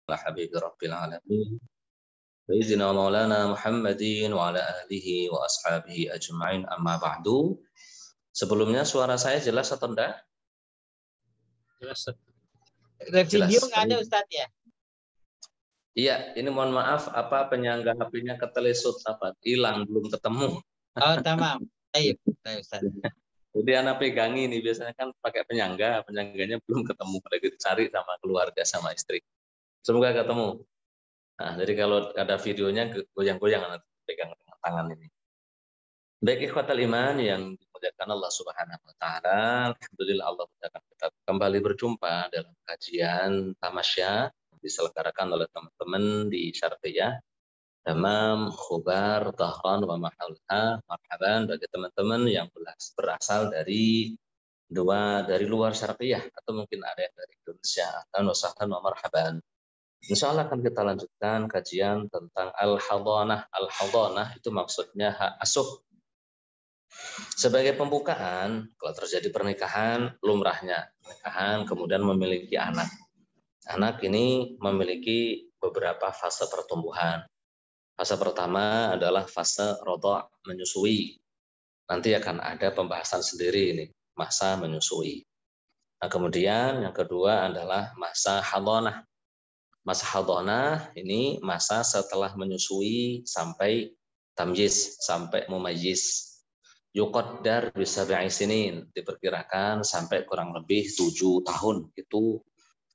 ala habibi rabbil alamin sayyidina maulana Muhammadin wa ala alihi wa ashabihi ajma'in amma ba'du. Sebelumnya suara saya jelas atau enggak? Jelas. Video nggak ada Ustadz ya? Iya, ini mohon maaf penyangga HP-nya ketelesut hilang belum ketemu. Oh, tamam. Ayo, Ustadz. Jadi anak pegangi ini biasanya kan pakai penyangganya belum ketemu, lagi cari sama keluarga sama istri. Semoga ketemu. Nah, jadi kalau ada videonya goyang-goyang nanti pegang dengan tangan ini. Baik ikhwatal iman yang dimuliakan Allah Subhanahu wa taala, alhamdulillah Allah mudahkan kita kembali berjumpa dalam kajian tamasya diselenggarakan oleh teman-teman di Syarqiyah, Damam, Khobar, Dhahran wa Mahalha. Marhaban bagi teman-teman yang berasal dari luar Syarqiyah atau mungkin ada yang dari Indonesia. Ahlan wa sahlan wa marhaban. Insyaallah akan kita lanjutkan kajian tentang al-hadhanah. Al-hadhanah itu maksudnya hak asuh. Sebagai pembukaan, kalau terjadi pernikahan, lumrahnya pernikahan kemudian memiliki anak. Anak ini memiliki beberapa fase pertumbuhan. Fase pertama adalah fase rodha', menyusui. Nanti akan ada pembahasan sendiri ini, masa menyusui. Nah, kemudian yang kedua adalah masa hadhanah. Masa hadhanah ini masa setelah menyusui sampai tamyiz, sampai mumayyiz. Yuqaddar bi-sab'i sinin, diperkirakan sampai kurang lebih 7 tahun itu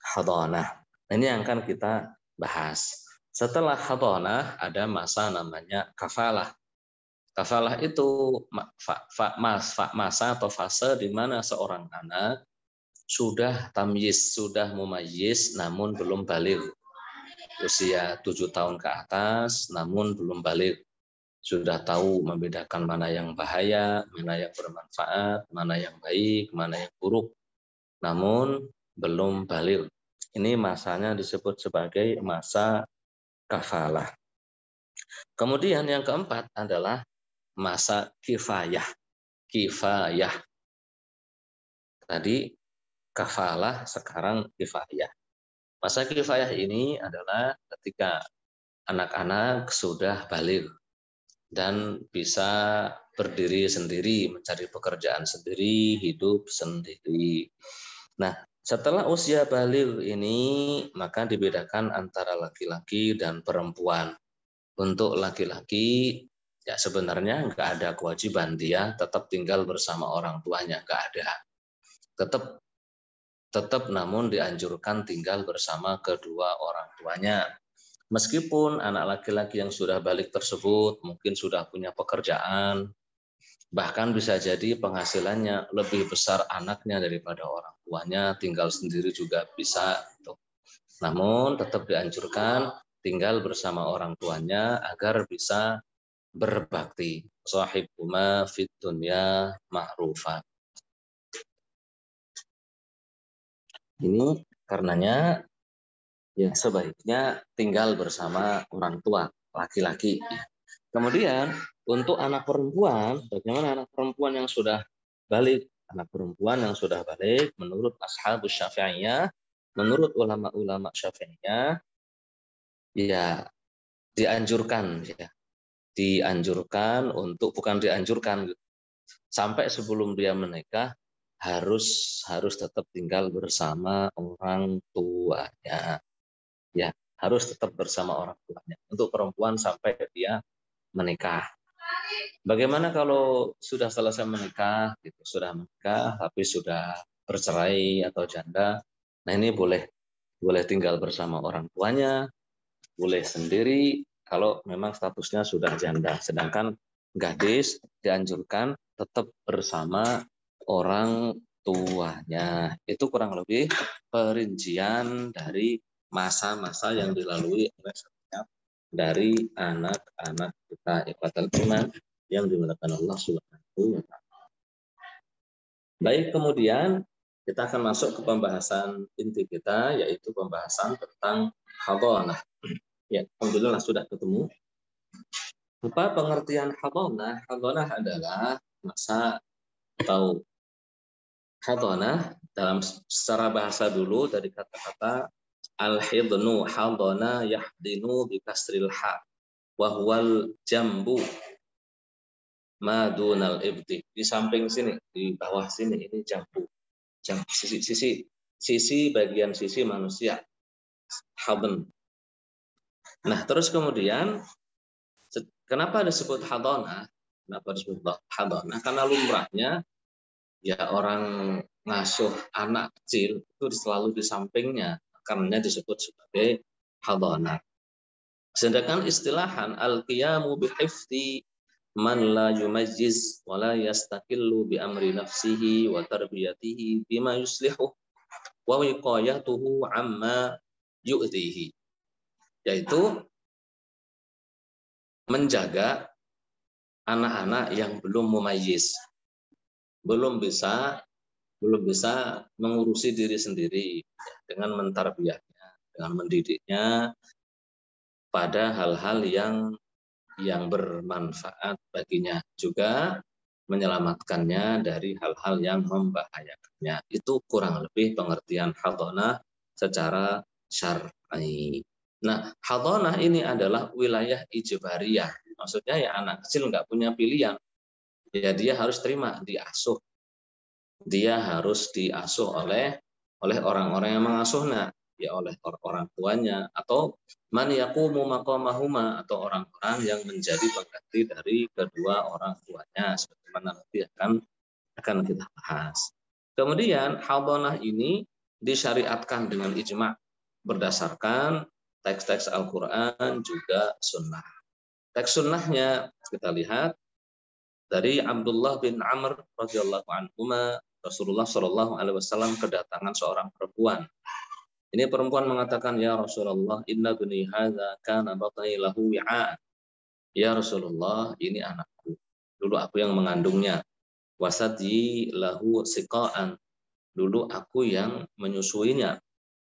hadhanah. Ini yang akan kita bahas. Setelah hadhanah ada masa namanya kafalah. Kafalah itu masa atau fase di mana seorang anak sudah tamyiz, sudah mumayyiz namun belum baligh. Usia 7 tahun ke atas namun belum baligh. Sudah tahu membedakan mana yang bahaya, mana yang bermanfaat, mana yang baik, mana yang buruk. Namun belum baligh. Ini masanya disebut sebagai masa kafalah. Kemudian yang keempat adalah masa kifayah. Kifayah. Tadi kafalah, sekarang kifayah. Masa kifayah ini adalah ketika anak-anak sudah baligh dan bisa berdiri sendiri, mencari pekerjaan sendiri, hidup sendiri. Nah, setelah usia baligh ini, maka dibedakan antara laki-laki dan perempuan. Untuk laki-laki, ya sebenarnya nggak ada kewajiban dia tetap tinggal bersama orang tuanya, nggak ada. Tetap namun dianjurkan tinggal bersama kedua orang tuanya. Meskipun anak laki-laki yang sudah baligh tersebut mungkin sudah punya pekerjaan, bahkan bisa jadi penghasilannya lebih besar anaknya daripada orang tuanya, tinggal sendiri juga bisa. Namun tetap dianjurkan tinggal bersama orang tuanya agar bisa berbakti. Shahibhuma fid dunya ma'rufa. Ini karenanya ya sebaiknya tinggal bersama orang tua laki-laki. Kemudian untuk anak perempuan, bagaimana anak perempuan yang sudah baligh? Anak perempuan yang sudah baligh menurut ashabus syafi'iyah, menurut ulama-ulama syafi'iyah, ya dianjurkan untuk, bukan dianjurkan, sampai sebelum dia menikah harus tetap tinggal bersama orang tuanya. Ya, harus tetap bersama orang tuanya. Untuk perempuan sampai dia menikah. Bagaimana kalau sudah selesai menikah, sudah menikah tapi sudah bercerai atau janda? Nah, ini boleh tinggal bersama orang tuanya, boleh sendiri kalau memang statusnya sudah janda. Sedangkan gadis dianjurkan tetap bersama orang tuanya. Itu kurang lebih perincian dari masa-masa yang dilalui oleh setiap dari anak-anak kita ikhwatal iman yang dimuliakan Allah Subhanahu wa taala. Baik, kemudian kita akan masuk ke pembahasan inti kita, yaitu pembahasan tentang hadhanah. Ya, alhamdulillah sudah ketemu. Apa pengertian hadhanah? Hadhanah adalah masa atau hadhanah dalam secara bahasa dulu dari kata-kata Al-hidnu hadana yahdinu bi kasril ha wa huwal jambu madunal ibti. Di samping sini, di bawah sini ini jambu. Sisi bagian sisi manusia. Hadn. Nah, terus kemudian kenapa disebut hadana? Kenapa disebut hadana? Karena lumrahnya ya orang ngasuh anak kecil itu selalu di sampingnya, karena disebut sebagai hadana. Sedangkan istilahan al-qiyamu bihifdi man la yumajjiz wa la yastaqillu bi amri nafsihi wa tarbiyatihi bima yuslihu wa wiqayatuhu amma yu'dhihi, yaitu menjaga anak-anak yang belum mumayyiz, belum bisa mengurusi diri sendiri, dengan mentarbiyahnya, dengan mendidiknya pada hal-hal yang bermanfaat baginya, juga menyelamatkannya dari hal-hal yang membahayakannya. Itu kurang lebih pengertian hadonah secara syar'i. Nah, hadonah ini adalah wilayah ijbariyah. Maksudnya ya anak kecil nggak punya pilihan. Ya dia harus terima, diasuh. Dia harus diasuh oleh orang-orang yang mengasuhnya, ya oleh orang tuanya, atau man yaqumu maqamahuma, atau orang-orang yang menjadi pengganti dari kedua orang tuanya, sebagaimana nanti akan kita bahas. Kemudian hadonah ini disyariatkan dengan ijma' berdasarkan teks-teks Al-Quran juga sunnah. Teks sunnahnya kita lihat dari Abdullah bin Amr radhiyallahu anhuma, Rasulullah Shallallahu alaihi wasallam kedatangan seorang perempuan. Ini perempuan mengatakan, ya Rasulullah, inna bani hadza kana batni lahu wi'an. Ya Rasulullah, ini anakku. Dulu aku yang mengandungnya. Wasadi lahu siqaan. Dulu aku yang menyusuinya.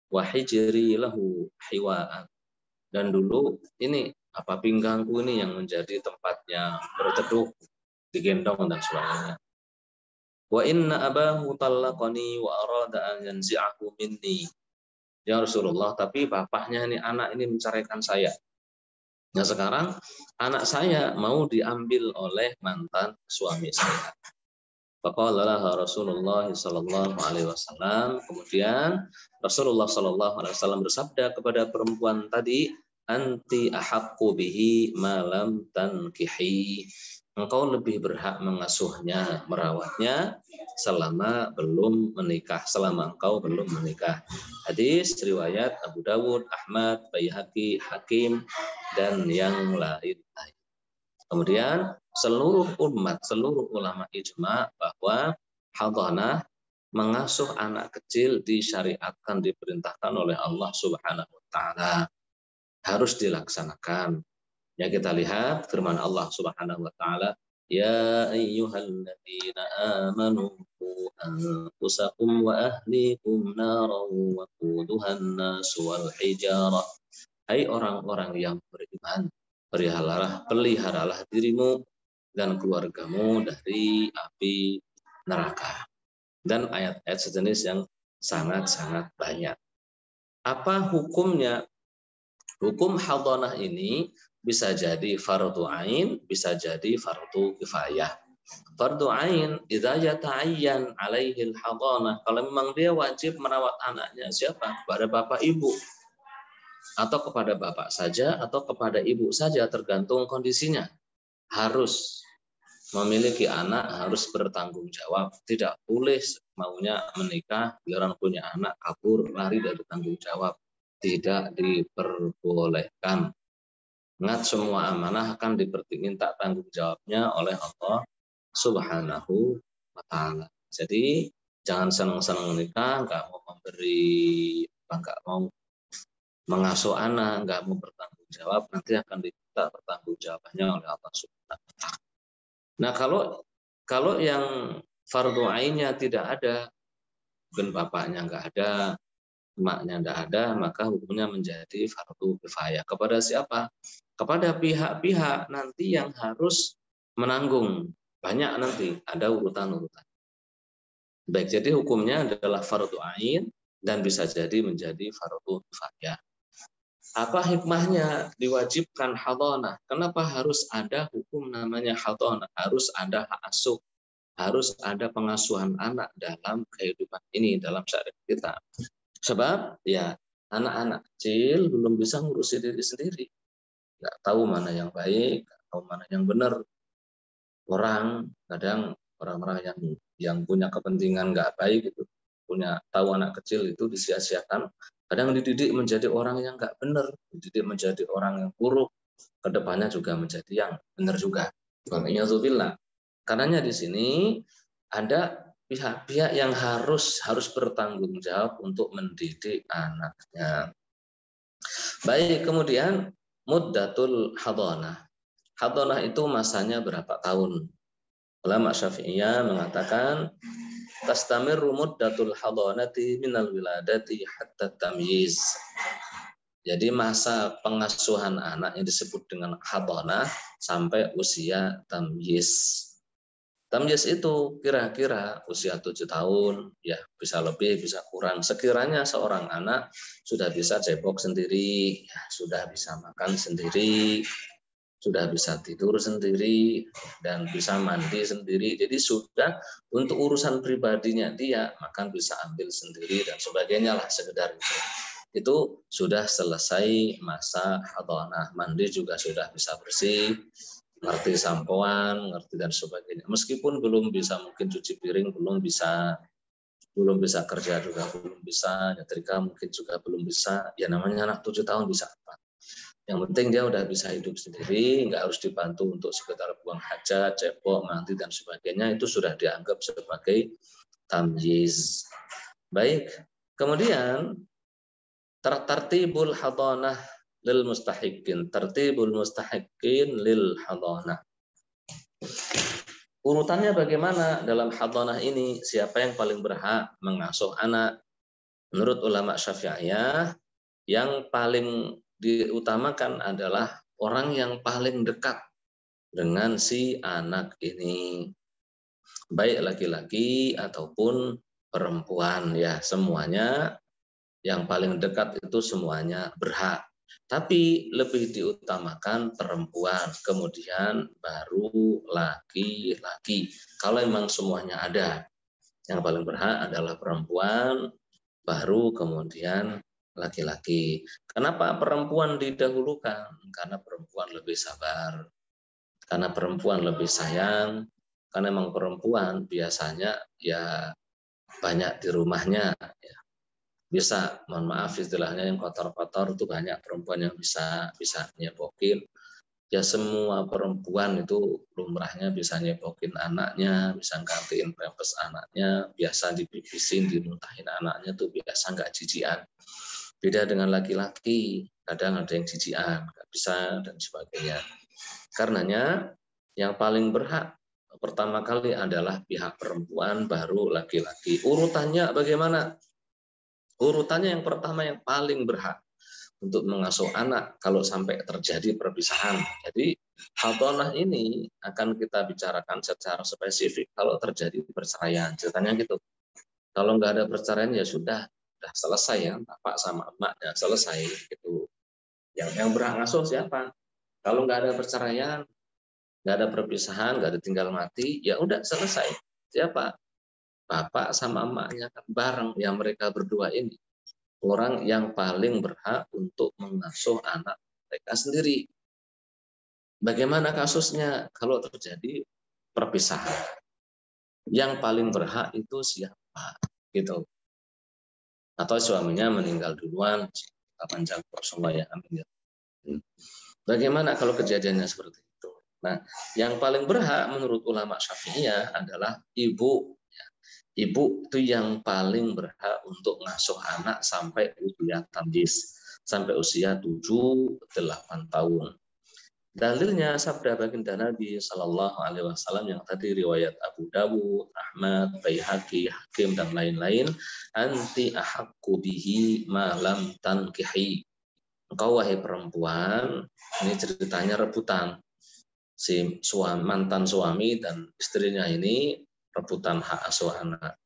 Wa hijri lahu hiwaan. Dan dulu ini pinggangku ini yang menjadi tempatnya berteduh, digendong dan sebagainya. Wa inna abahu talaqani wa arada an yanzi'ahu minni. Ya Rasulullah, tapi bapaknya ini anak ini menceraikan saya. Nah sekarang anak saya mau diambil oleh mantan suami saya. Faqala Rasulullah sallallahu alaihi wasallam. Kemudian Rasulullah sallallahu alaihi wasallam bersabda kepada perempuan tadi, anti ahaqqu bihi ma lam tankihi. Engkau lebih berhak mengasuhnya, merawatnya selama belum menikah, selama engkau belum menikah. Hadis riwayat Abu Dawud, Ahmad, Baihaqi, Hakim, dan yang lain. Kemudian seluruh umat, seluruh ulama ijma' bahwa hadhanah, mengasuh anak kecil, disyariatkan, diperintahkan oleh Allah Subhanahu wa taala, harus dilaksanakan. Ya kita lihat firman Allah Subhanahu wa taala, ya ayyuhalladzina amanu qu anfusakum wa ahlikum naran wa quduhan nas wal hijarah. Hai orang-orang yang beriman, peliharalah dirimu dan keluargamu dari api neraka. Dan ayat-ayat sejenis yang sangat-sangat banyak. Apa hukumnya? Hukum hadhanah ini bisa jadi fardu ain, bisa jadi fardu kifayah. Fardu ain, idza yata'ayyan alaihi al-hadhanah, kalau memang dia wajib merawat anaknya, siapa? Kepada bapak ibu, atau kepada bapak saja, atau kepada ibu saja, tergantung kondisinya. Harus memiliki anak, harus bertanggung jawab. Tidak boleh maunya menikah, giliran punya anak kabur, lari dari tanggung jawab. Tidak diperbolehkan. Ingat, semua amanah akan diminta tanggung jawabnya oleh Allah Subhanahu wa taala. Jadi jangan senang-senang menikah, nggak mau memberi, nggak mau mengasuh anak, nggak mau bertanggung jawab, nanti akan diminta bertanggung jawabannya oleh Allah Subhanahu wa taala. Nah, kalau yang fardu ainnya tidak ada, dan bapaknya nggak ada, emaknya tidak ada, maka hukumnya menjadi fardu kifayah. Kepada siapa? Kepada pihak-pihak nanti yang harus menanggung. Banyak nanti, ada urutan-urutan. Baik, jadi hukumnya adalah fardu ain, dan bisa jadi menjadi fardhu kifayah. Apa hikmahnya diwajibkan hadonah? Kenapa harus ada hukum namanya hadonah? Harus ada hak asuh, harus ada pengasuhan anak dalam kehidupan ini, dalam syariat kita. Sebab ya anak-anak kecil belum bisa ngurusi diri sendiri, nggak tahu mana yang baik, nggak tahu mana yang benar. Kadang orang-orang yang punya kepentingan nggak baik itu, tahu anak kecil itu disia-siakan, kadang dididik menjadi orang yang nggak benar, dididik menjadi orang yang buruk, kedepannya juga menjadi yang benar juga. Karenanya di sini ada pihak-pihak yang harus bertanggung jawab untuk mendidik anaknya. Baik, kemudian muddatul hadonah. Hadonah itu masanya berapa tahun? Ulama Syafi'iyah mengatakan tastamirru muddatul hadonati minal wiladati hatta tamyiz. Jadi masa pengasuhan anak yang disebut dengan hadonah sampai usia tamyiz. Tamyiz itu kira-kira usia 7 tahun, ya bisa lebih, bisa kurang. Sekiranya seorang anak sudah bisa cebok sendiri, ya, sudah bisa makan sendiri, sudah bisa tidur sendiri, dan bisa mandi sendiri. Jadi sudah untuk urusan pribadinya dia, makan bisa ambil sendiri dan sebagainya lah, sekedar itu. Itu sudah selesai masa hadonah. Mandi juga sudah bisa bersih, ngerti sampoan, ngerti dan sebagainya. Meskipun belum bisa mungkin cuci piring, belum bisa kerja juga belum bisa, nyetrika mungkin juga belum bisa. Ya namanya anak 7 tahun bisa apa? Yang penting dia udah bisa hidup sendiri, nggak harus dibantu untuk sekedar buang hajat, cebok, mandi dan sebagainya. Itu sudah dianggap sebagai tamyiz. Baik, kemudian tertibul hadonah lil mustahiqin, tertibul mustahiqin lil hadonah. Urutannya bagaimana dalam hadonah ini? Siapa yang paling berhak mengasuh anak? Menurut ulama Syafi'iyah, yang paling diutamakan adalah orang yang paling dekat dengan si anak ini. Baik laki-laki ataupun perempuan, ya semuanya yang paling dekat itu semuanya berhak. Tapi lebih diutamakan perempuan, kemudian baru laki-laki. Kalau memang semuanya ada, yang paling berhak adalah perempuan, baru kemudian laki-laki. Kenapa perempuan didahulukan? Karena perempuan lebih sabar, karena perempuan lebih sayang, karena memang perempuan biasanya ya banyak di rumahnya, ya. Bisa, mohon maaf istilahnya yang kotor-kotor itu banyak perempuan yang bisa nyebokin. Ya semua perempuan itu lumrahnya bisa nyebokin anaknya, bisa gantiin pampers anaknya, biasa dipipisin, dimuntahin anaknya tuh biasa nggak jijian. Beda dengan laki-laki, kadang ada yang jijian, nggak bisa dan sebagainya. Karenanya yang paling berhak pertama kali adalah pihak perempuan, baru laki-laki. Urutannya bagaimana? Urutannya yang pertama yang paling berhak untuk mengasuh anak kalau sampai terjadi perpisahan. Jadi hadonah ini akan kita bicarakan secara spesifik kalau terjadi perceraian. Ceritanya gitu. Kalau nggak ada perceraian ya sudah selesai ya, bapak sama emaknya selesai gitu. Yang berhak ngasuh siapa? Kalau nggak ada perceraian, nggak ada perpisahan, nggak ada tinggal mati, ya udah selesai. Siapa? Bapak sama emaknya kan bareng, yang mereka berdua ini orang yang paling berhak untuk mengasuh anak mereka sendiri. Bagaimana kasusnya kalau terjadi perpisahan? Yang paling berhak itu siapa? Gitu. Atau suaminya meninggal duluan, panjang semua ya, amin ya. Bagaimana kalau kejadiannya seperti itu? Nah, yang paling berhak menurut ulama Syafi'iyah adalah ibu. Ibu itu yang paling berhak untuk ngasuh anak sampai usia tamyiz, sampai usia 7-8 tahun. Dalilnya sabda baginda Nabi Shallallahu Alaihi Wasallam yang tadi riwayat Abu Dawud, Ahmad, Baihaqi, Hakim dan lain-lain. Anti ahakku bihi malam tankihi. Engkau wahai perempuan, ini ceritanya rebutan. Si mantan suami dan istrinya ini rebutan hak asuh anak.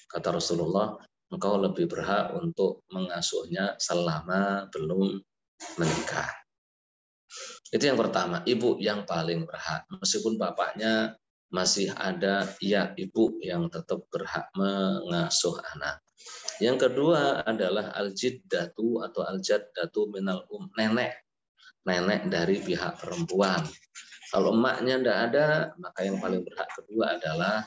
Kata Rasulullah, engkau lebih berhak untuk mengasuhnya selama belum menikah. Itu yang pertama, ibu yang paling berhak. Meskipun bapaknya masih ada, ya ibu yang tetap berhak mengasuh anak. Yang kedua adalah al-jiddatu atau al-jaddatu minal nenek. Nenek dari pihak perempuan. Kalau emaknya tidak ada, maka yang paling berhak kedua adalah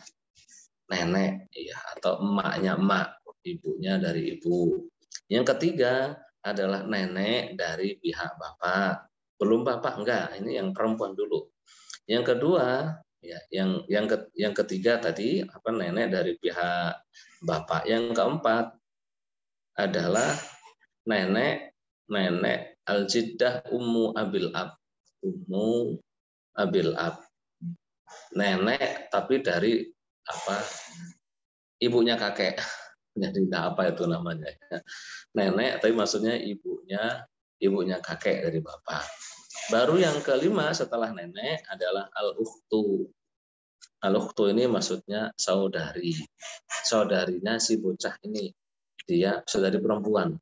nenek, ya, atau emaknya emak, ibunya dari ibu. Yang ketiga adalah nenek dari pihak bapak. Belum bapak enggak, ini yang perempuan dulu. Yang kedua, ya, yang ketiga tadi apa nenek dari pihak bapak. Yang keempat adalah nenek al-jiddah ummu abil ab. Ummu abil ab. Nenek tapi dari apa? Ibunya kakek. Jadi apa itu namanya? Nenek tapi maksudnya ibunya kakek dari bapak. Baru yang kelima setelah nenek adalah al-ukhtu. Al-ukhtu ini maksudnya saudari. Saudarinya si bocah ini. Dia saudari perempuan.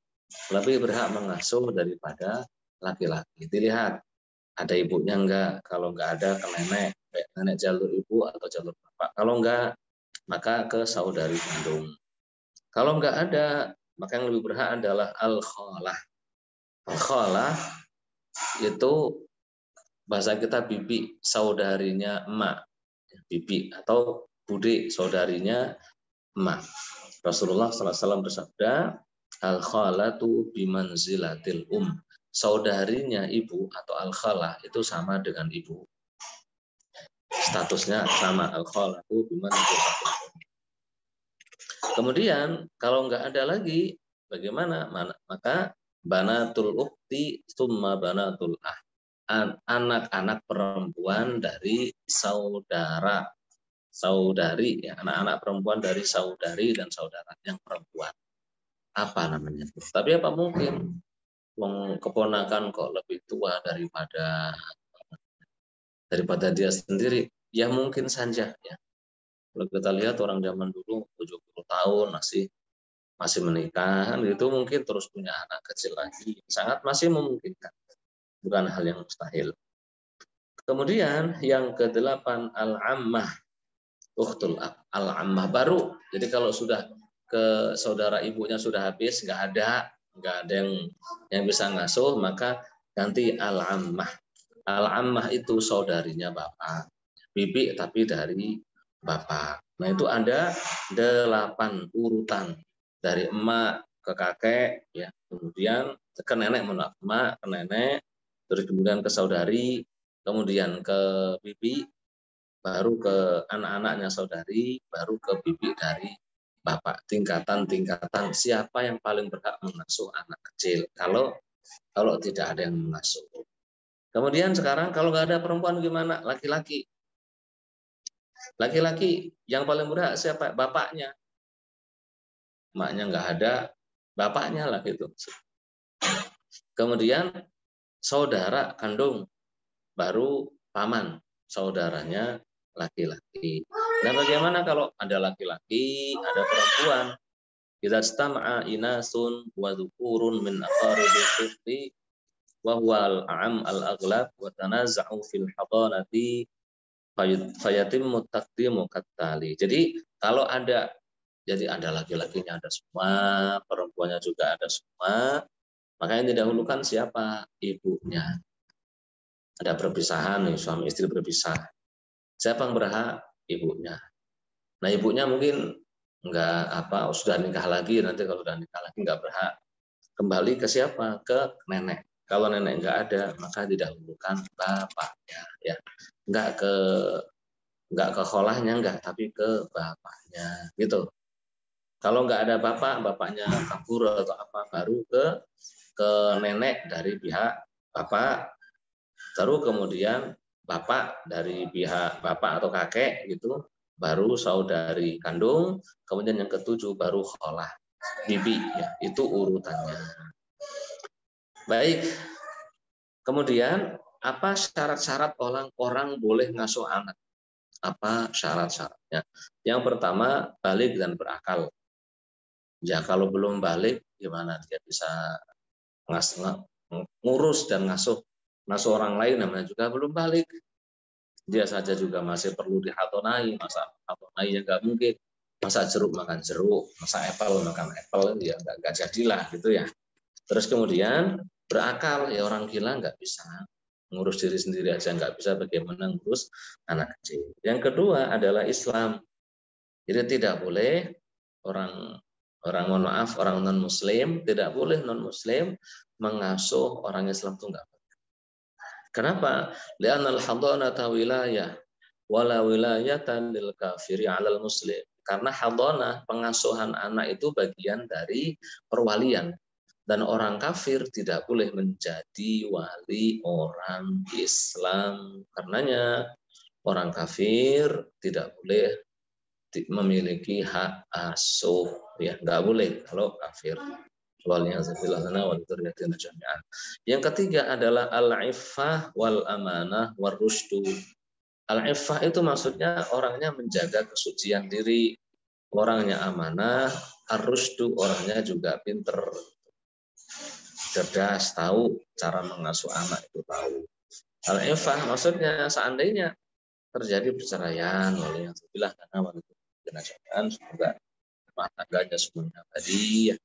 Lebih berhak mengasuh daripada laki-laki. Dilihat ada ibunya enggak. Kalau enggak ada ke nenek. Nenek jalur ibu atau jalur bapak. Kalau enggak, maka ke saudari kandung. Kalau enggak ada, maka yang lebih berhak adalah al-khalah. Al-khalah itu bahasa kita bibi, saudarinya emak. Bibi atau bude, saudarinya emak. Rasulullah SAW bersabda, al-khalatu bimanzilatil saudarinya ibu atau al-khalah itu sama dengan ibu. Statusnya sama, al-khalatu bimanzilatil Kemudian kalau nggak ada lagi, bagaimana? Maka banatul ukti summa banatul anak-anak perempuan dari saudara, saudari, ya, anak-anak perempuan dari saudari dan saudara yang perempuan. Apa namanya? Tapi apa mungkin keponakan kok lebih tua daripada dia sendiri? Ya mungkin saja, ya. Kalau kita lihat orang zaman dulu 70 tahun masih menikah, itu mungkin terus punya anak kecil lagi, sangat masih memungkinkan, bukan hal yang mustahil. Kemudian yang ke-8 al-ammah, ukhtul al-ammah baru. Jadi kalau sudah ke saudara ibunya sudah habis, nggak ada yang bisa ngasuh, maka ganti al-ammah. Al-ammah itu saudarinya bapak, bibi tapi dari bapak. Nah itu ada 8 urutan dari emak ke kakek, ya, kemudian ke nenek, emak ke nenek, terus kemudian ke saudari, kemudian ke bibi, baru ke anak-anaknya saudari, baru ke bibi dari bapak. Tingkatan-tingkatan siapa yang paling berhak mengasuh anak kecil kalau tidak ada yang mengasuh. Kemudian sekarang kalau nggak ada perempuan gimana? Laki-laki. Laki-laki yang paling berhak siapa? Bapaknya. Emaknya nggak ada, bapaknya lah gitu. Kemudian saudara kandung, baru paman, saudaranya laki-laki. Nah bagaimana kalau ada laki-laki, ada perempuan? Idza istama'a inasun wa dzukurun min aqaribil tifli wa huwa al-a'am al-aghlab wa tanaza'u fil hadanati fayatimmu taqdimu kattali. Jadi kalau ada laki-lakinya ada semua, perempuannya juga ada semua, maka yang didahulukan siapa? Ibunya. Ada perpisahan nih, suami istri berpisah. Siapa yang berhak? Ibunya. Nah ibunya mungkin sudah nikah lagi, nanti kalau sudah nikah lagi nggak berhak. Kembali ke siapa? Ke nenek. Kalau nenek nggak ada, maka didahulukan bapaknya, ya. Nggak ke kholahnya, tapi ke bapaknya, gitu. Kalau nggak ada bapaknya kabur atau apa, baru ke nenek dari pihak bapak, baru kemudian bapak dari pihak bapak atau kakek gitu, baru saudari kandung, kemudian yang ke-7 baru kholah, bibi, ya, itu urutannya. Baik. Kemudian apa syarat-syarat orang boleh ngasuh anak? Apa syarat-syaratnya? Yang pertama, balik dan berakal. Ya kalau belum balik gimana dia bisa ngurus dan ngasuh orang lain, namanya juga belum balik. Dia saja juga masih perlu dihatonai, masa hatonai ya nggak mungkin, masa jeruk makan jeruk, masa apple makan apple, ya nggak jadilah gitu ya. Terus kemudian berakal, ya orang gila nggak bisa ngurus diri sendiri aja nggak bisa, bagaimana ngurus anak kecil. Yang kedua adalah Islam. Jadi tidak boleh orang mohon maaf, orang non Muslim, tidak boleh non Muslim mengasuh orang Islam itu nggak. Kenapa? Li'anal hadanata wilayah wala wilayatan lil kafiri 'alal muslim. Karena hadanah, pengasuhan anak itu bagian dari perwalian, dan orang kafir tidak boleh menjadi wali orang Islam. Karenanya orang kafir tidak boleh memiliki hak asuh, ya nggak boleh kalau kafir. Yang ketiga adalah al-iffah wal amanah war rusydu. Al-iffah itu maksudnya orangnya menjaga kesucian diri, orangnya amanah, ar-rusydu orangnya juga pinter, cerdas, tahu cara mengasuh anak itu tahu. Al-iffah maksudnya seandainya terjadi perceraian, oleh yang sebelah karena wanita jenazah, semoga rumah tangganya semuanya tadi ya.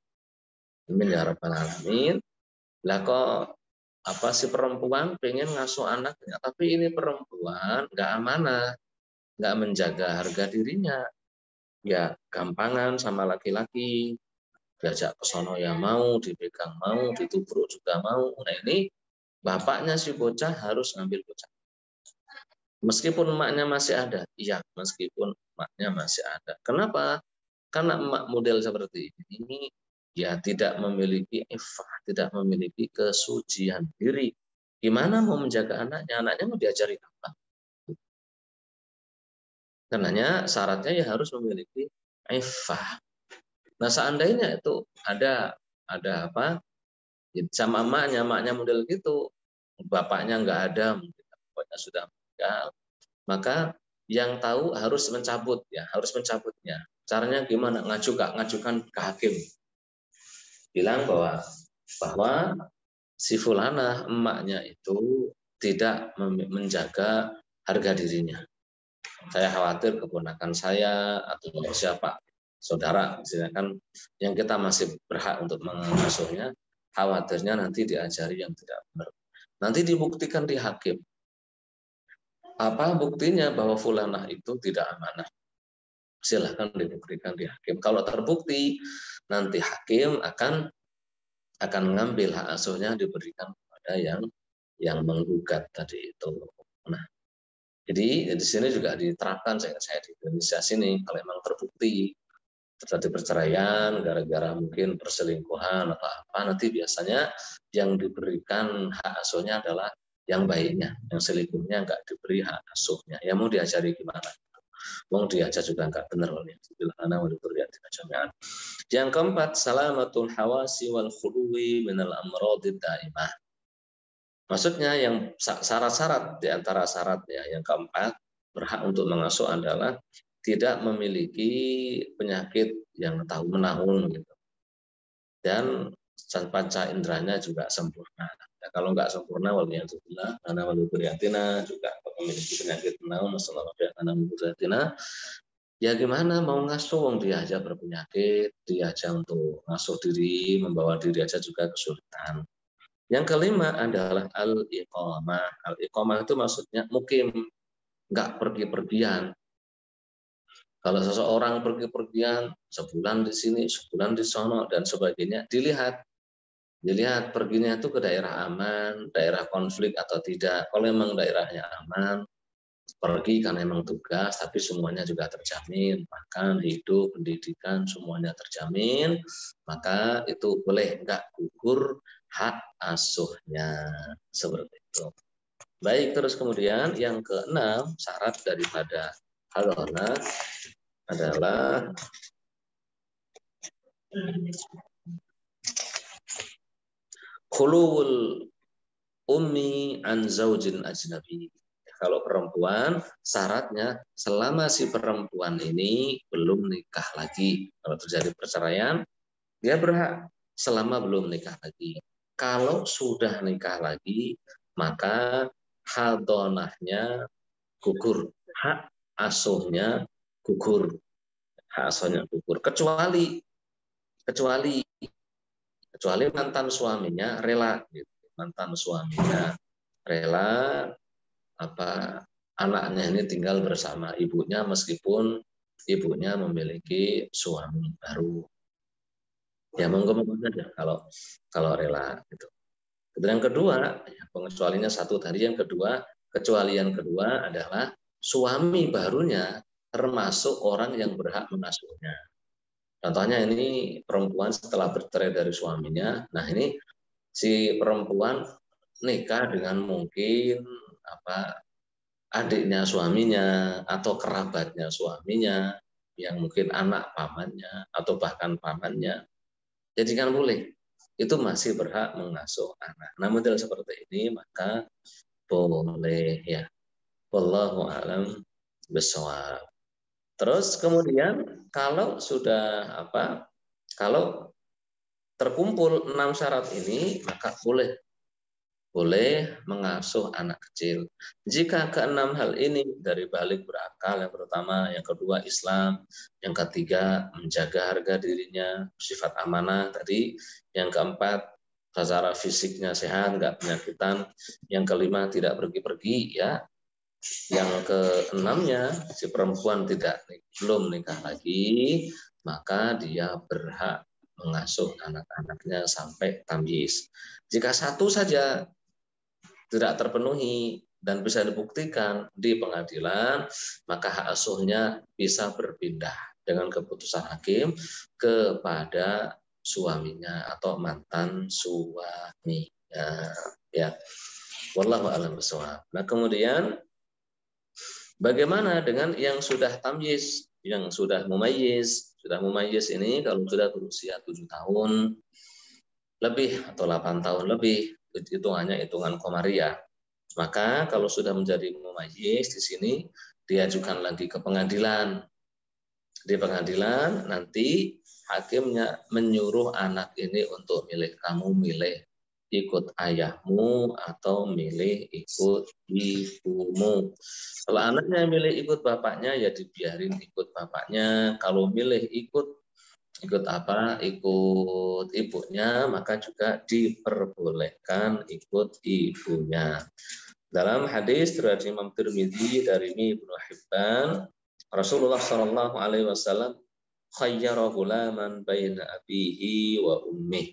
Amin ya rabbal alamin. Lah kok si perempuan pengen ngasuh anaknya, tapi ini perempuan nggak amanah, nggak menjaga harga dirinya, ya gampangan sama laki-laki, diajak ke sono ya mau, dipegang mau, ditubruk juga mau. Nah ini bapaknya si bocah harus ngambil bocah. Meskipun emaknya masih ada, iya meskipun emaknya masih ada. Kenapa? Karena emak model seperti ini ya tidak memiliki iffah, tidak memiliki kesucian diri. Gimana mau menjaga anaknya? Anaknya mau diajari apa? Karenanya syaratnya ya harus memiliki iffah. Nah seandainya itu ada apa? Sama emaknya model gitu, bapaknya nggak ada, mungkin bapaknya sudah meninggal, maka yang tahu harus mencabut ya, harus mencabutnya. Caranya gimana? Ngajukan ke hakim. Bilang bahwa si fulana emaknya itu tidak menjaga harga dirinya. Saya khawatir keponakan saya atau siapa saudara, misalkan yang kita masih berhak untuk mengasuhnya, khawatirnya nanti diajari yang tidak benar. Nanti dibuktikan di hakim. Apa buktinya bahwa fulanah itu tidak amanah? Silahkan dibuktikan di hakim. Kalau terbukti, nanti hakim akan mengambil hak asuhnya diberikan kepada yang menggugat tadi itu. Nah, jadi di sini juga diterapkan saya di Indonesia sini, kalau memang terbukti terjadi perceraian gara-gara mungkin perselingkuhan atau apa, nanti biasanya yang diberikan hak asuhnya adalah yang baiknya, yang selingkuhnya nggak diberi hak asuhnya. Ya mau diajari gimana? Wong diajar juga nggak benar oleh Yang keempat, salamatul hawasi wal khuluwi minal amradid daimah. Maksudnya yang syarat-syarat di antara syaratnya yang keempat berhak untuk mengasuh adalah tidak memiliki penyakit yang tahu menahun gitu. Dan panca inderanya juga sempurna. Ya, kalau nggak sempurna, waliyahzubillah, karena waliyahzubillah juga memiliki penyakit menahun, ya gimana mau ngasuh, wong dia aja berpenyakit, dia aja untuk ngasuh diri, membawa diri aja juga kesulitan. Yang kelima adalah al-iqamah. Al-iqamah itu maksudnya mukim, nggak pergi-pergian. Kalau seseorang pergi-pergian, sebulan di sini, sebulan di sono, dan sebagainya, dilihat perginya itu ke daerah aman, daerah konflik atau tidak. Kalau memang daerahnya aman, pergi karena memang tugas, tapi semuanya juga terjamin, makan, hidup, pendidikan, semuanya terjamin, maka itu boleh, nggak gugur hak asuhnya. Seperti itu. Baik, terus kemudian yang keenam, syarat daripada hadanah adalah khuluwul ummi an zaujin ajnabi. Kalau perempuan, syaratnya selama si perempuan ini belum nikah lagi. Kalau terjadi perceraian, Dia berhak selama belum nikah lagi. Kalau sudah nikah lagi, maka hadonahnya gugur, hak asuhnya gugur, hak asuhnya gugur. Kecuali mantan suaminya rela, gitu. Mantan suaminya rela anaknya ini tinggal bersama ibunya meskipun ibunya memiliki suami baru. Ya monggo saja kalau rela gitu. Kemudian yang kedua, ya, pengecualiannya satu tadi. Yang kedua, kecualian kedua adalah suami barunya termasuk orang yang berhak mengasuhnya. Contohnya ini perempuan setelah bercerai dari suaminya. Nah ini si perempuan nikah dengan mungkin adiknya suaminya atau kerabatnya suaminya yang mungkin anak pamannya atau bahkan pamannya. Jadi kan boleh. Itu masih berhak mengasuh anak. Nah, model seperti ini maka boleh ya. Wallahu a'lam bishawab. Terus kemudian kalau sudah kalau terkumpul 6 syarat ini maka boleh mengasuh anak kecil. Jika keenam hal ini dari balik berakal, yang pertama, yang kedua Islam, yang ketiga menjaga harga dirinya, sifat amanah tadi, yang keempat secara fisiknya sehat, nggak penyakitan, yang kelima tidak pergi-pergi, ya, yang keenamnya si perempuan belum nikah lagi, maka dia berhak mengasuh anak-anaknya sampai tamyiz. Jika satu saja tidak terpenuhi dan bisa dibuktikan di pengadilan, maka hak asuhnya bisa berpindah dengan keputusan hakim kepada suaminya atau mantan suaminya. Ya, wallahu a'lam bishawab. Nah, kemudian bagaimana dengan yang sudah tamyiz, yang sudah mumayyiz? Sudah mumayyiz ini kalau sudah berusia 7 tahun lebih atau 8 tahun lebih, itu hanya hitungan komariah. Maka kalau sudah menjadi mumayyiz di sini diajukan lagi ke pengadilan. Di pengadilan nanti hakimnya menyuruh anak ini untuk milih ikut ayahmu atau milih ikut ibumu. Kalau anaknya milih ikut bapaknya ya dibiarin ikut bapaknya. Kalau milih ikut ibunya, maka juga diperbolehkan ikut ibunya. Dalam hadis riwayat Imam Tirmidzi dari Ibnu Hibban, Rasulullah Shallallahu Alaihi Wasallam khayyara ghulaman baina abihi wa ummih.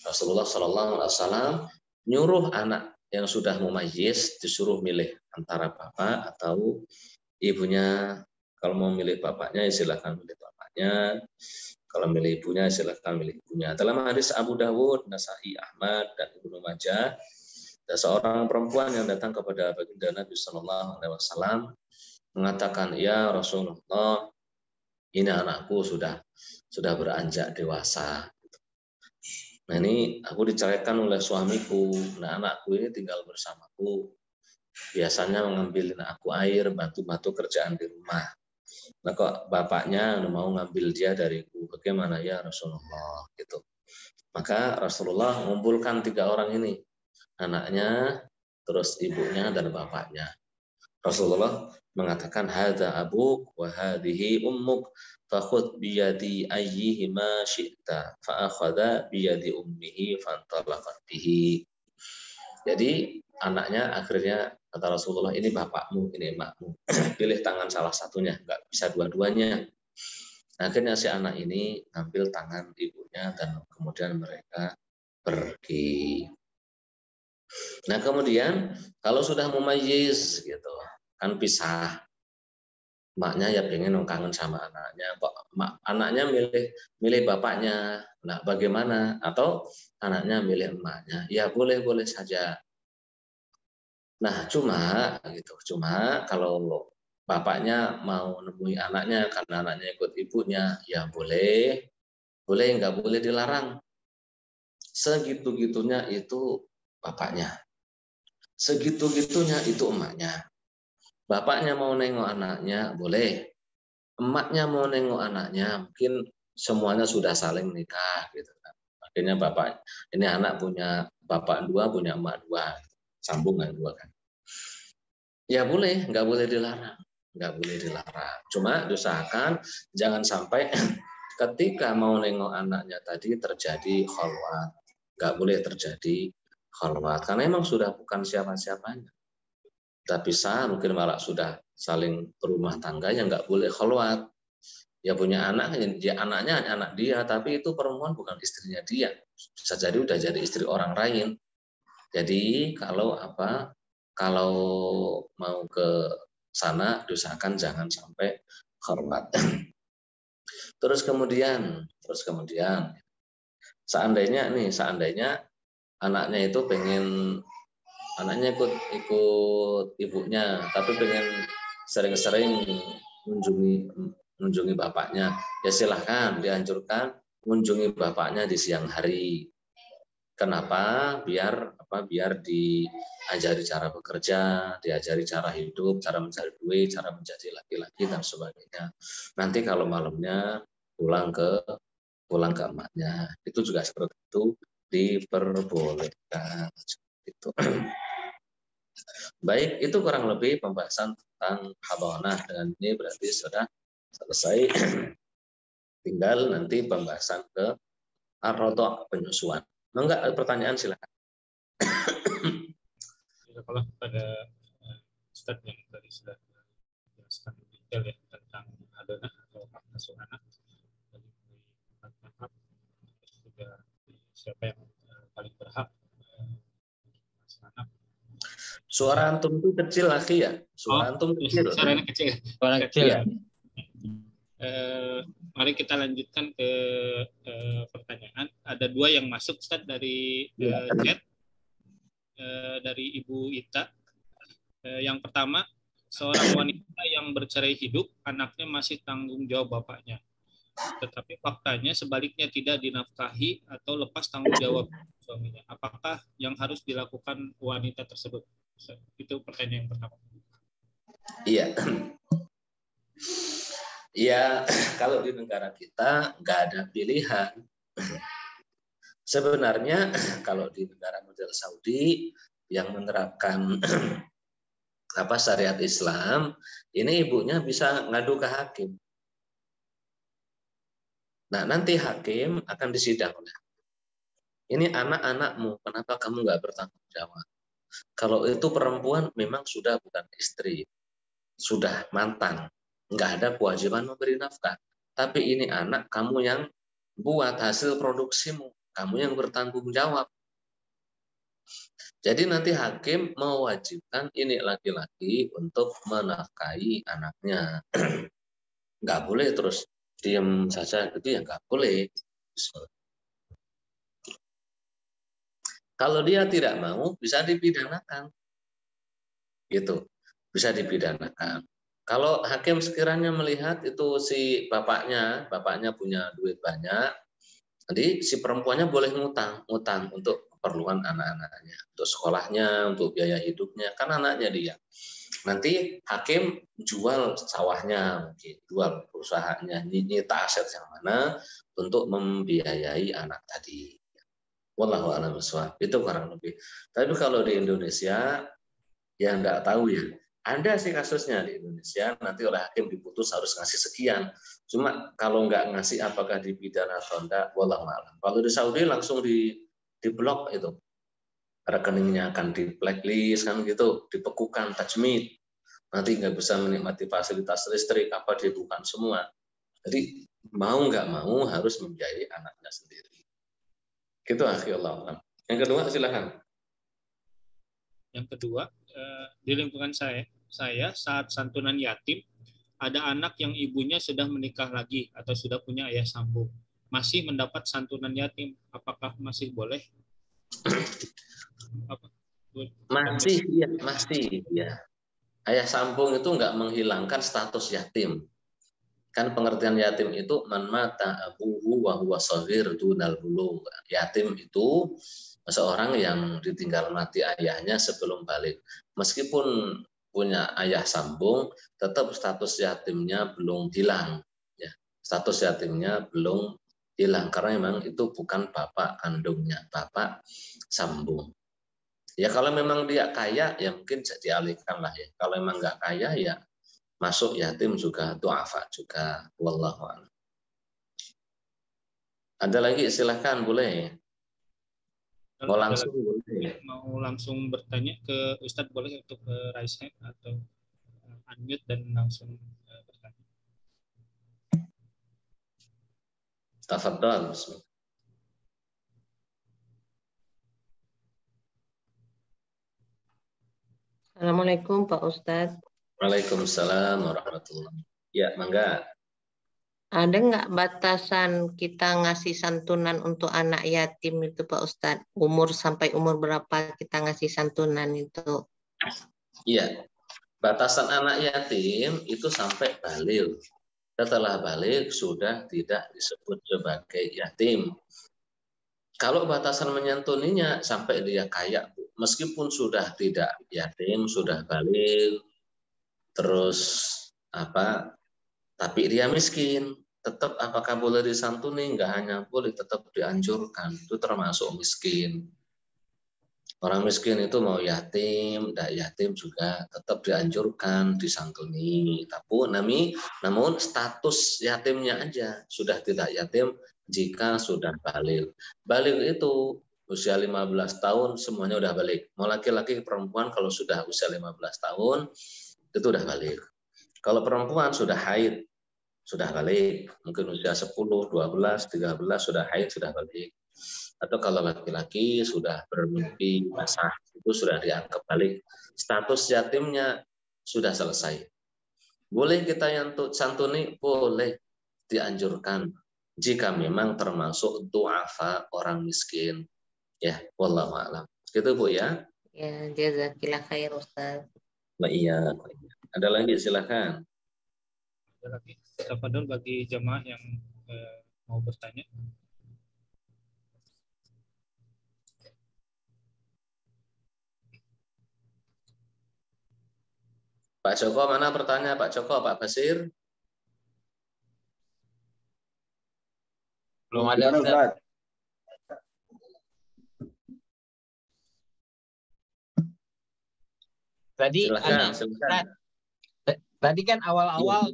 Rasulullah Shallallahu Alaihi Wasallam nyuruh anak yang sudah mumayyiz disuruh milih antara bapak atau ibunya. Kalau mau milih bapaknya, silakan milih bapaknya. Kalau milih ibunya, silakan milih ibunya. Dalam hadis Abu Dawud, Nasai, Ahmad, dan Ibnu Majah, ada seorang perempuan yang datang kepada baginda Nabi Shallallahu Alaihi Wasallam mengatakan, ya Rasulullah, ini anakku sudah beranjak dewasa. Nah ini aku diceraikan oleh suamiku. Nah anakku ini tinggal bersamaku. Biasanya mengambilin aku air, bantu-bantu kerjaan di rumah. Nah kok bapaknya mau ngambil dia dariku, bagaimana ya Rasulullah? Gitu. Maka Rasulullah mengumpulkan 3 orang ini, anaknya, terus ibunya dan bapaknya. Rasulullah mengatakan hadza abuk wa hadhihi ummuk fakhudh bi yadi ayyihima syi'ta fa akhadha bi yadi ummihi fantalaqat bihi. Jadi anaknya akhirnya kata Rasulullah, ini bapakmu, ini emakmu. Pilih tangan salah satunya, nggak bisa dua-duanya. Akhirnya si anak ini ngambil tangan ibunya dan kemudian mereka pergi. Nah kemudian kalau sudah mumayyiz gitu kan pisah, maknya ya pengen kangen sama anaknya, kok anaknya milih bapaknya, nah bagaimana? Atau anaknya milih emaknya, ya boleh saja. Nah cuma kalau bapaknya mau nemui anaknya karena anaknya ikut ibunya, ya boleh nggak boleh dilarang. Segitu-gitunya itu bapaknya, segitu-gitunya itu emaknya. Bapaknya mau nengok anaknya, boleh. Emaknya mau nengok anaknya, mungkin semuanya sudah saling nikah gitu kan. Akhirnya bapak ini anak punya bapak 2, punya emak 2, sambungan 2 kan. Ya boleh, nggak boleh dilarang, nggak boleh dilarang. Cuma diusahakan jangan sampai ketika mau nengok anaknya tadi terjadi khalwat, nggak boleh terjadi khalwat karena emang sudah bukan siapa-siapanya. Tapi mungkin malah sudah saling berumah tangga yang nggak boleh khalwat. Ya punya anak, dia anaknya hanya anak dia, tapi itu perempuan bukan istrinya dia. Bisa jadi udah jadi istri orang lain. Jadi kalau mau ke sana diusahakan jangan sampai hormat. Terus kemudian seandainya anaknya itu anaknya ikut ibunya, tapi pengen sering-sering mengunjungi bapaknya, ya silahkan dianjurkan mengunjungi bapaknya di siang hari. Kenapa? Biar diajari cara bekerja, diajari cara hidup, cara mencari duit, cara menjadi laki-laki dan sebagainya. Nanti kalau malamnya pulang ke emaknya, itu juga seperti itu diperbolehkan. Itu. Baik, itu kurang lebih pembahasan tentang hadanah. Dengan ini berarti sudah selesai. Tinggal nanti pembahasan ke ar-radha', penyusuan. Enggak, pertanyaan silakan. Kalau pada Ustadz yang tadi sudah jelaskan detail ya tentang hadanah atau hak asuh anak, dari tahap juga siapa yang paling berhak asuh anak. Suara antum itu kecil lagi ya? Suara antum kecil. Suaranya kecil. Suara kecil. Ya. Mari kita lanjutkan ke pertanyaan. Ada 2 yang masuk Ustaz dari chat dari Ibu Ita. Yang pertama, seorang wanita yang bercerai hidup, anaknya masih tanggung jawab bapaknya. Tetapi faktanya sebaliknya tidak dinafkahi atau lepas tanggung jawab suaminya. Apakah yang harus dilakukan wanita tersebut? Itu pertanyaan yang pertama. Iya. Ya, kalau di negara kita nggak ada pilihan. Sebenarnya kalau di negara model Saudi yang menerapkan syariat Islam, ini ibunya bisa ngadu ke hakim. Nah, nanti hakim akan disidang. Ini anak-anakmu, kenapa kamu nggak bertanggung jawab? Kalau itu perempuan memang sudah bukan istri, sudah mantan, nggak ada kewajiban memberi nafkah. Tapi ini anak kamu yang buat hasil produksimu, kamu yang bertanggung jawab. Jadi nanti hakim mewajibkan ini laki-laki untuk menafkahi anaknya. Nggak boleh terus diam saja, gitu ya nggak boleh. Kalau dia tidak mau, bisa dipidanakan. Gitu, bisa dipidanakan. Kalau hakim sekiranya melihat itu si bapaknya punya duit banyak, jadi si perempuannya boleh ngutang untuk keperluan anak-anaknya, untuk sekolahnya, untuk biaya hidupnya, kan anaknya dia. Nanti hakim jual sawahnya, mungkin jual perusahaannya, nyita aset yang mana untuk membiayai anak tadi. Wallahu a'lam bishawab. Itu kurang lebih. Tapi kalau di Indonesia, ya nggak tahu ya. Ada sih kasusnya di Indonesia, nanti oleh hakim diputus harus ngasih sekian. Cuma kalau nggak ngasih apakah dipidana atau enggak, wallahu a'lam. Kalau di Saudi langsung di blok itu. Rekeningnya akan di blacklist kan gitu, dibekukan, tajmid. Nanti nggak bisa menikmati fasilitas listrik, apa dibukan semua. Jadi mau nggak mau harus membiayai anaknya sendiri. Gitu akhirnya. Yang kedua silakan. Yang kedua, di lingkungan saya saat santunan yatim, ada anak yang ibunya sudah menikah lagi atau sudah punya ayah sambung, masih mendapat santunan yatim, apakah masih boleh? Masih ya. Ayah sambung itu nggak menghilangkan status yatim. Kan pengertian yatim itu man mata abuhu wa huwa shaghir dunal bulugh. Yatim itu seseorang yang ditinggal mati ayahnya sebelum balik. Meskipun punya ayah sambung, tetap status yatimnya belum hilang. Ya. Status yatimnya belum hilang karena memang itu bukan bapak kandungnya, bapak sambung. Ya kalau memang dia kaya ya mungkin dialihkan lah ya. Kalau memang nggak kaya ya masuk yatim juga, du'afa juga. Wallahu a'lam. Ada lagi silahkan boleh. Mau langsung boleh. Mau langsung bertanya ke Ustadz boleh untuk raise hand atau unmute dan langsung bertanya. Tafadhal. Bismillah. Assalamualaikum Pak Ustadz. Waalaikumsalam warahmatullahi. Ya, mangga. Ada nggak batasan kita ngasih santunan untuk anak yatim itu Pak Ustadz? Sampai umur berapa kita ngasih santunan itu? Iya, batasan anak yatim itu sampai baligh. Setelah baligh sudah tidak disebut sebagai yatim. Kalau batasan menyantuninya sampai dia kaya, meskipun sudah tidak yatim, sudah baligh, terus tapi dia miskin, tetap apakah boleh disantuni? Enggak hanya boleh, tetap dianjurkan. Itu termasuk miskin. Orang miskin itu mau yatim, tidak yatim juga tetap dianjurkan disantuni. Namun status yatimnya aja sudah tidak yatim jika sudah baligh. Baligh itu usia 15 tahun semuanya udah baligh. Mau laki-laki perempuan kalau sudah usia 15 tahun itu udah baligh. Kalau perempuan sudah haid, sudah baligh. Mungkin usia 10, 12, 13 sudah haid, sudah baligh. Atau kalau laki-laki sudah bermimpi basah, itu sudah dianggap baligh. Status yatimnya sudah selesai. Boleh kita yang santuni? Boleh, dianjurkan. Jika memang termasuk du'afa orang miskin. Ya, wallahu a'lam. Gitu Bu ya. Ya, jazakillah khair Ustaz. Iya. Ada lagi silakan. Ada lagi. Tafadhol bagi jemaah yang mau bertanya. Pak Joko mana bertanya? Pak Joko, Pak Basir? Belum ada Ustaz. Tadi silakan. Tadi kan awal-awal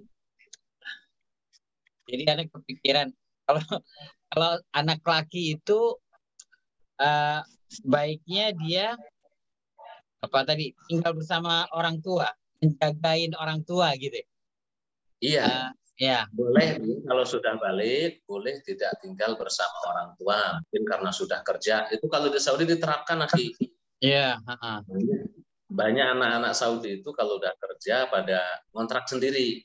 jadi ada kepikiran kalau anak laki itu baiknya dia tinggal bersama orang tua, menjagain orang tua gitu. Iya. Ya. Boleh kalau sudah balik, boleh tidak tinggal bersama orang tua. Mungkin karena sudah kerja. Itu kalau di Saudi diterapkan, Akhi. Iya. Banyak anak-anak Saudi itu kalau udah kerja pada kontrak sendiri.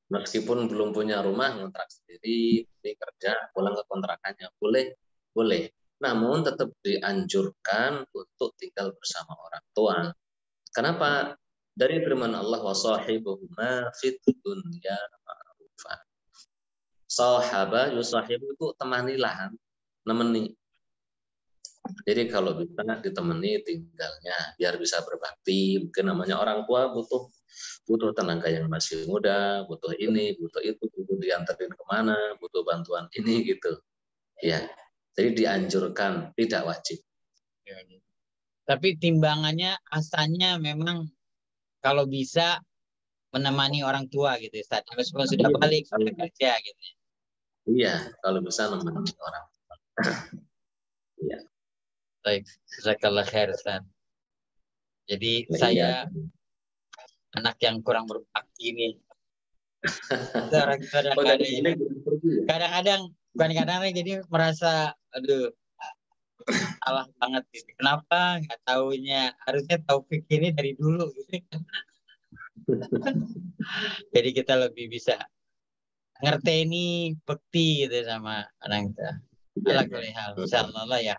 Meskipun belum punya rumah, kontrak sendiri, ini kerja, pulang ke kontrakannya. Boleh. Namun tetap dianjurkan untuk tinggal bersama orang tua. Kenapa? Dari firman Allah, wasahibuhuma fid dunya ma'rufa. Sahaba yusahibu itu temanilah, nemeni. Jadi kalau bisa ditemani tinggalnya biar bisa berbakti. Mungkin namanya orang tua butuh tenaga yang masih muda, butuh ini, butuh itu, butuh diantarin kemana, butuh bantuan ini gitu. Ya, jadi dianjurkan, tidak wajib. Tapi timbangannya asalnya memang kalau bisa menemani orang tua gitu, Ustaz. Meskipun sudah balik, sudah kerja gitu. Iya, kalau bisa menemani orang tua. Iya. Baik, jazakallah khair, Ustaz. Jadi saya anak yang kurang berbakti ini. Kadang-kadang jadi merasa aduh salah banget gitu. Kenapa nggak taunya, harusnya Taufik ini dari dulu gitu. Jadi kita lebih bisa ngerteni bekti gitu sama orang kita. Alhamdulillah, insyaallah lah ya.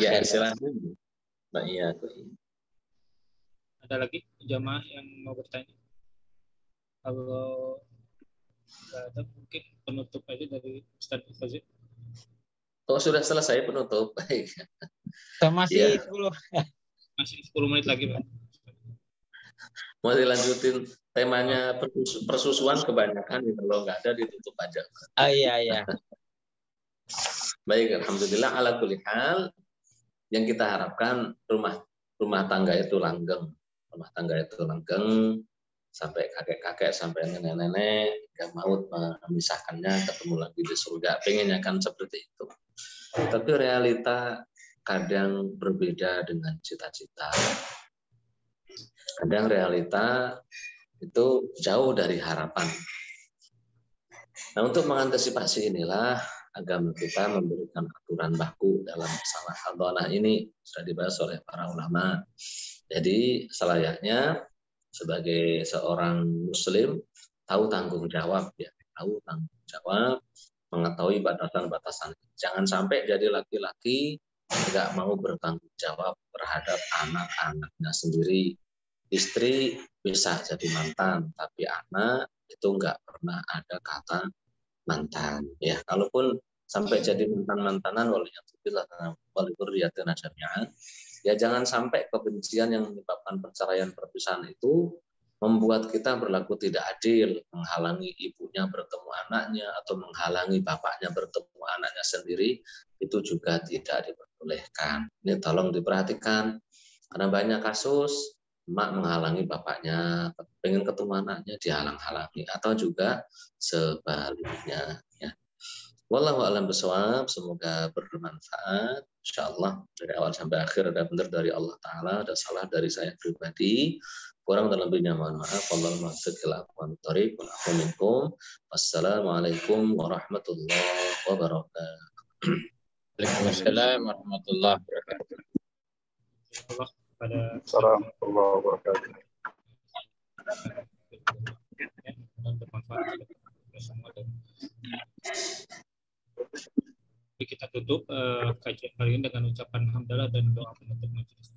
Ya, silakan. Iya. Ada lagi jamaah yang mau bertanya? Kalau nggak ada, mungkin penutup aja dari Ustaz Fazil. Oh, sudah selesai penutup. Baik. Masih 10. Masih 10 menit lagi, Pak. Mau dilanjutin temanya persusuan kebanyakan, kalau nggak ada ditutup aja. Oh iya. Baik, alhamdulillah ala kulli hal. Yang kita harapkan rumah tangga itu langgeng. Rumah tangga itu langgeng sampai kakek-kakek, sampai nenek-nenek, hingga maut memisahkannya, ketemu lagi di surga. Pengennya kan seperti itu. Tapi realita kadang berbeda dengan cita-cita. Kadang realita itu jauh dari harapan. Nah, untuk mengantisipasi inilah agama kita memberikan aturan baku dalam masalah hadonah ini, sudah dibahas oleh para ulama. Jadi selayaknya sebagai seorang muslim tahu tanggung jawab, ya, tahu tanggung jawab, mengetahui batasan-batasan. Jangan sampai jadi laki-laki nggak mau bertanggung jawab terhadap anak-anaknya sendiri. Istri bisa jadi mantan, tapi anak itu nggak pernah ada kata mantan. Ya, kalaupun sampai jadi mantan-mantanan, ya jangan sampai kebencian yang menyebabkan perceraian perpisahan itu membuat kita berlaku tidak adil, menghalangi ibunya bertemu anaknya atau menghalangi bapaknya bertemu anaknya sendiri, itu juga tidak diperbolehkan. Ini tolong diperhatikan, karena banyak kasus emak menghalangi bapaknya, pengen ketemu anaknya dihalang-halangi, atau juga sebaliknya. Ya. Wallahu a'lam bishawab, semoga bermanfaat. Insyaallah dari awal sampai akhir ada benar dari Allah Ta'ala, ada salah dari saya pribadi. Kurang dan lebihnya mohon maaf. Wallahul muwaffiq ila aqwamit thoriq. Wassalamualaikum warahmatullahi wabarakatuh. Waalaikumsalam warahmatullahi wabarakatuh. Allah pada Warahmatullahi wabarakatuh. dan bermanfaat bersama. Dan kita tutup kajian kali ini dengan ucapan hamdalah dan doa penutup majelis.